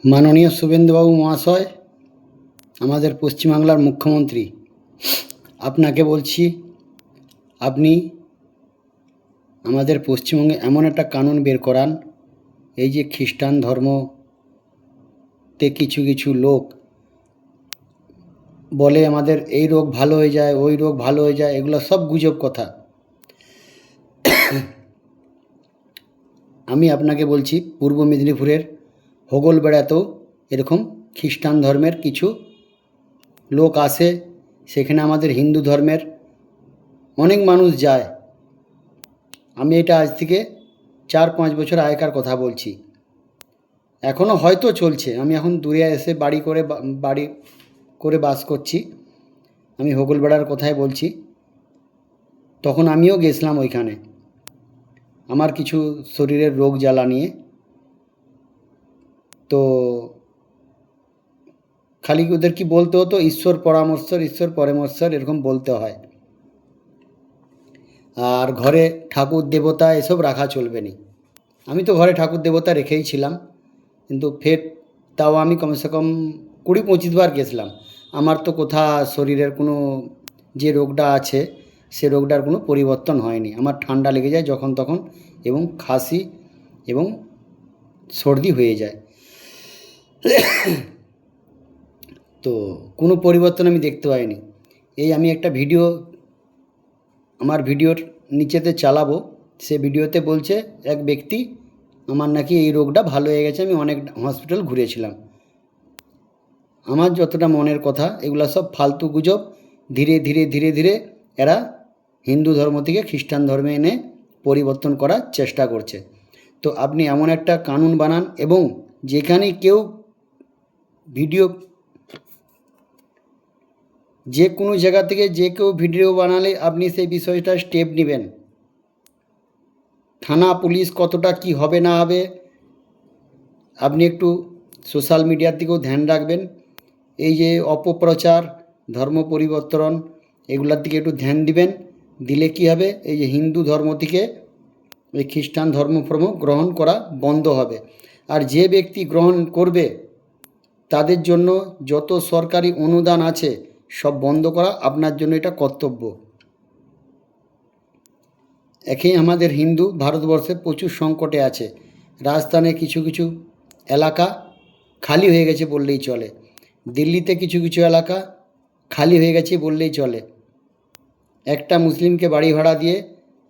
মাননীয় শুভেন্দুবাবু মহাশয়, আমাদের পশ্চিমবাংলার মুখ্যমন্ত্রী, আপনাকে বলছি, আপনি আমাদের পশ্চিমবঙ্গে এমন একটা কানুন বের করান, এই যে খ্রিস্টান ধর্মতে কিছু কিছু লোক বলে আমাদের এই রোগ ভালো হয়ে যায়, ওই রোগ ভালো হয়ে যায়, এগুলো সব গুজব কথা। আমি আপনাকে বলছি, পূর্ব মেদিনীপুরের হোগলবেড়াতেও এরকম খ্রিস্টান ধর্মের কিছু লোক আসে, সেখানে আমাদের হিন্দু ধর্মের অনেক মানুষ যায়। আমি এটা আজ থেকে 4-5 বছর আগেকার কথা বলছি, এখনও হয়তো চলছে। আমি এখন দূরে এসে বাড়ি করে বাস করছি। আমি হোগলবেড়ার কথাই বলছি। তখন আমিও গেছিলাম ওইখানে, আমার কিছু শরীরের রোগ জ্বালা নিয়ে। তো খালি ওদের কি বলতে হতো, ঈশ্বর পরামর্শ এরকম বলতে হয়। আর ঘরে ঠাকুর দেবতা এসব রাখা চলবে না। আমি তো ঘরে ঠাকুর দেবতা রেখেই ছিলাম, কিন্তু ফের তাও আমি কমসে কম 20-25 বার গেছিলাম। আমার তো কোথা শরীরের কোনো যে রোগটা আছে সে রোগটার কোনো পরিবর্তন হয়নি। আমার ঠান্ডা লেগে যায় যখন তখন, এবং খাসি এবং সর্দি হয়ে যায়। তো কোনো পরিবর্তন আমি দেখতে পাইনি। এই আমি একটা ভিডিও আমার ভিডিওর নিচেতে চালাবো, সে ভিডিওতে বলছে এক ব্যক্তি আমার নাকি এই রোগটা ভালো হয়ে গেছে, আমি অনেক হসপিটাল ঘুরেছিলাম। আমার যতটা মনের কথা, এগুলো সব ফালতু গুজব। ধীরে ধীরে ধীরে ধীরে এরা হিন্দু ধর্ম থেকে খ্রিস্টান ধর্মে এনে পরিবর্তন করার চেষ্টা করছে। তো আপনি এমন একটা কানুন বানান, এবং যেখানে কেউ ভিডিও, যে কোনো জায়গা থেকে যে কেউ ভিডিও বানালে আপনি সেই বিষয়টা স্টেপ নেবেন। থানা পুলিশ কতটা কি হবে না হবে, আপনি একটু সোশ্যাল মিডিয়ার দিকেও ধ্যান রাখবেন। এই যে অপপ্রচার, ধর্ম পরিবর্তন, এগুলোর দিকে একটু ধ্যান দিবেন। দিলে কি হবে, এই যে হিন্দু ধর্ম থেকে এই খ্রিস্টান ধর্মফর্ম গ্রহণ করা বন্ধ হবে। আর যে ব্যক্তি গ্রহণ করবে তাদের জন্য যত সরকারি অনুদান আছে সব বন্ধ করা আপনার জন্য এটা কর্তব্য। একেই আমাদের হিন্দু ভারতবর্ষে প্রচুর সংকটে আছে। রাজস্থানে কিছু কিছু এলাকা খালি হয়ে গেছে বললেই চলে। দিল্লিতে কিছু কিছু এলাকা খালি হয়ে গেছে বললেই চলে। একটা মুসলিমকে বাড়ি ভাড়া দিয়ে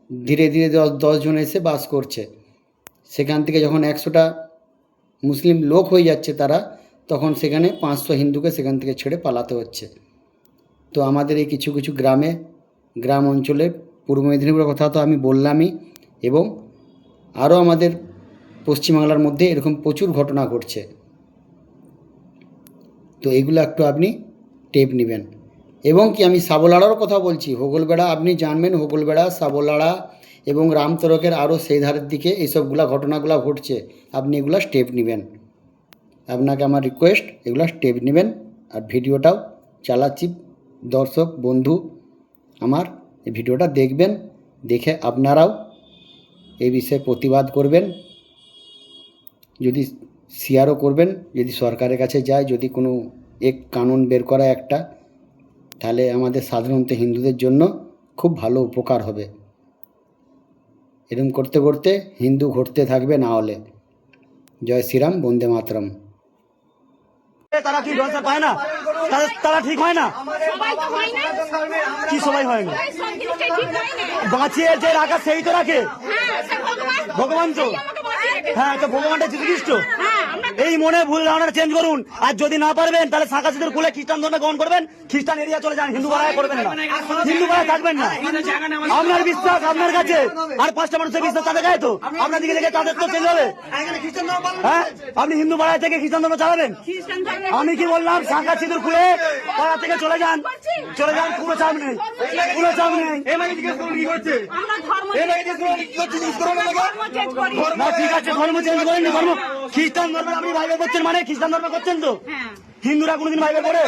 ধীরে ধীরে 10 জন এসে বাস করছে। সেখান থেকে যখন 100টা মুসলিম লোক হয়ে যাচ্ছে তারা, তখন সেখানে 500 হিন্দুকে সেখান থেকে ছেড়ে পালাতে হচ্ছে। তো আমাদের এই কিছু কিছু গ্রাম অঞ্চলে, পূর্ব মেদিনীপুরের কথা তো আমি বললামই, এবং আরও আমাদের পশ্চিমবাংলার মধ্যে এরকম প্রচুর ঘটনা ঘটছে। তো এগুলো একটু আপনি টেপ নেবেন। এবং কি আমি সাবলাড়ারও কথা বলছি, হোগলবেড়া আপনি জানবেন, হোগলবেড়া, সাবলাড়া এবং রামতরকের আরও সেই ধারের দিকে এইসবগুলা ঘটনাগুলো ঘটছে। আপনি এগুলো স্টেপ নেবেন। আপনাকে আমার রিকোয়েস্ট, এগুলো স্টেপ নেবেন। আর ভিডিওটাও চালাচ্ছি, দর্শক বন্ধু আমার এই ভিডিওটা দেখবেন, দেখে আপনারাও এই বিষয়ে প্রতিবাদ করবেন, যদি শেয়ারও করবেন। যদি সরকারের কাছে যায়, যদি কোনো কানুন বের করা একটা, তাহলে আমাদের সাধারণত হিন্দুদের জন্য খুব ভালো উপকার হবে। এরকম করতে করতে হিন্দু ঘটতে থাকবে না হলে। জয় শ্রীরাম, বন্দে মাতরম। তারা কি ব্যবস্থা পায় না? তারা ঠিক হয় না? কি সবাই হয় না? বাঁচিয়ে যে রাখা সেই তো রাখে ভগবান। তো হ্যাঁ, তো ভগবানটা যীশু খ্রিস্ট। এই মনে ভুল ধারণা চেঞ্জ করুন। আর যদি না পারবেন তাহলে শাখা সিঁদুর খুলে খ্রিস্টান ধর্মে গ্রহণ করবেন, খ্রিস্টান এরিয়া চলে যান, হিন্দু পাড়ায় করবেন না, হিন্দু পাড়ায় থাকবেন না। আপনার বিশ্বাস আপনার কাছে, আর 5টা মানুষের বিশ্বাস তাদের গায়ে, তো আপনার দিকে দেখে তাদের তো চেঞ্জ হবে। হ্যাঁ, আপনি হিন্দু পাড়ায় থেকে খ্রিস্টান ধর্ম চালাবেন। আমি কি বললাম, শাখা সিঁদুর খুলে পাড়া থেকে চলে যান, কোনো চাপ নেই, কোনো চাপ নেই। ঠিক আছে, ধর্ম চেঞ্জ করেন, ধর্ম খ্রিস্টান ধর্মের আপনি বাইরে করছেন, মানে খ্রিস্টান ধর্ম করছেন তো। হিন্দুরা কোনোদিন বাইবেল পড়ে?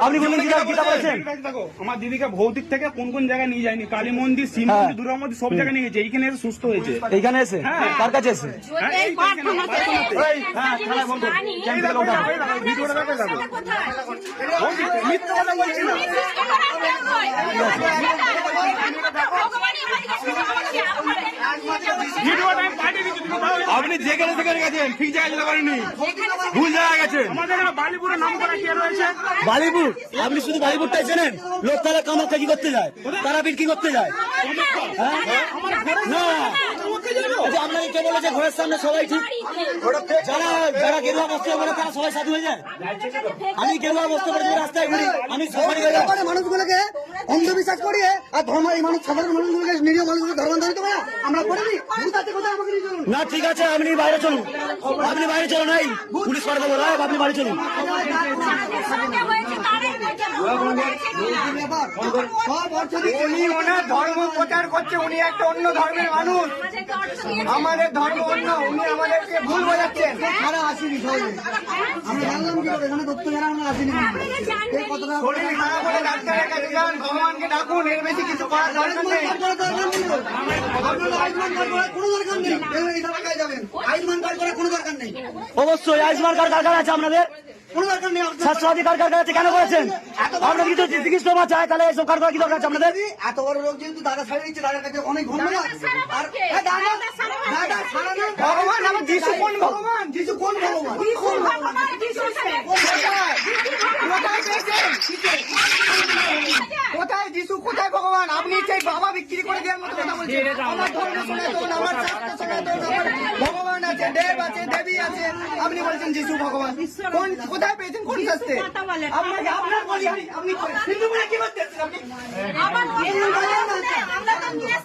আপনি কোনদিন গীতা পড়েছেন? দেখো, আমার দিদিকে ভৌতিক থেকে কোন কোন জায়গায় নিয়ে যায়নি, কালী মন্দির, শিব হ্যাঁ। মন্দির, দুর্গা মন্দির, সব জায়গায় নিয়ে গেছে, এইখানে এসে সুস্থ হয়েছে। এইখানে এসে কার কাছে এসে? এই হ্যাঁ, থানায় ফোন করুন। ক্যাম্প থেকে ওঠা। ভিডিওটা দেখো, দেখো। মিথ্যা কথা বলছি না। ভিডিওটা আমি পাঠিয়ে দিচ্ছি, তুমি তাহলে আপনি যেখানে সেখানে গেছেন, ঠিক জায়গায় যেতে পারেননি, ভুল জায়গায় গেছেন। আমাদের এখানে বালিপুরের নাম করা কে রয়েছে? বালিপুর, আপনি শুধু বালিপুরটাই চেনেন? লোক তাহলে কামাখ্যা কি করতে যায়, তারাপীঠ কি করতে যায়? হ্যাঁ? না, আচ্ছা, আপনাকে কে বলেছে ঘরের সামনে সবাই ঠিক? যারা যারা গেরুয়া বস্ত্র পরে তারা সবাই সাধু হয়ে যায়? আমি গেরুয়া বস্ত্র পরে যদি রাস্তায় ঘুরি, আমি সবাই হয়ে যাই। মানুষগুলোকে অন্ধবিশ্বাস করিয়ে আর ধর্ম এই মানুষ সাধারণ মানুষগুলোকে নিরীহ মানুষগুলো ধর্মান্তরিত করে আমরা করিনি। ভূতাতে কোথায় আমাকে নিয়ে চলুন। না, ঠিক আছে, আপনি বাইরে চলুন, আপনি বাইরে চলুন। এই পুলিশ করে দেবো, আপনি বাইরে চলুন। সব অর্থ দিয়ে উনি ওনার ধর্ম প্রচার করছে, উনি একটা অন্য ধর্মের মানুষ, আমাদের ধর্ম অন্য, উনি আমাদেরকে ভুল বোঝাচ্ছেন। ছাড়া আসিনি সবাই। আমরা জানলাম কি করে এখানে তথ্য জানা আমরা আসিনি। এই কতটা শরীর খারাপ হলে ডাক্তারের কাছে যান, ভগবানকে ডাকুন, এর বেশি কিছু করার দরকার নেই। আয়ুষ্মান কার্ড করার দরকার নেই। আপনারা আয়ুষ্মান কার্ড করার কোনো দরকার নেই। এই এলাকায় যাবেন, আয়ুষ্মান কার্ড করার কোনো দরকার নেই। অবশ্যই আয়ুষ্মান কার্ড কার কাছে আছে আপনাদের? কোনো দরকার নেই। আপনার স্বাস্থ্য কার্ড কার কাছে আছে? কেন করেছেন? আপনার কিছু চিকিৎসা মা চায়, তাহলে এইসব কার্ড করা কি দরকার আছে আপনাদের? এত বড় রোগ যেহেতু দাদা ছাড়িয়ে দিচ্ছে, দাদার কাছে অনেক ধন্যবাদ। আর দাদা দাদা ছাড়া না। ভগবান আমার যিশু কোন ভগবান? যিশু কোন ভগবান? কোন ভগবান? কোথায় পেয়েছেন? কোথায় যিশু, কোথায় ভগবান? আপনি সেই বাবা বিক্রি করে দেওয়ার মতো কথা বলছেন। আমার ধর্ম সনাতন, আমার শাস্ত্র সনাতন, আমার ভগবান আছে, দেব আছে, দেবী আছে, আপনি বলছেন যিশু ভগবান। কোন কোথায় পেয়েছেন, কোন শাস্ত্রে? আপনাকে আপনার বলি, আপনি হিন্দু বলে কি করতে এসেছেন আপনি?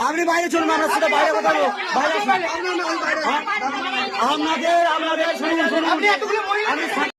আপনি বাইরে চলুন, আমরা সেটা বাইরে কথা বলবো। বাইরে আপনাদের শুনুন, শুনুন। আপনি এতগুলো মহিলা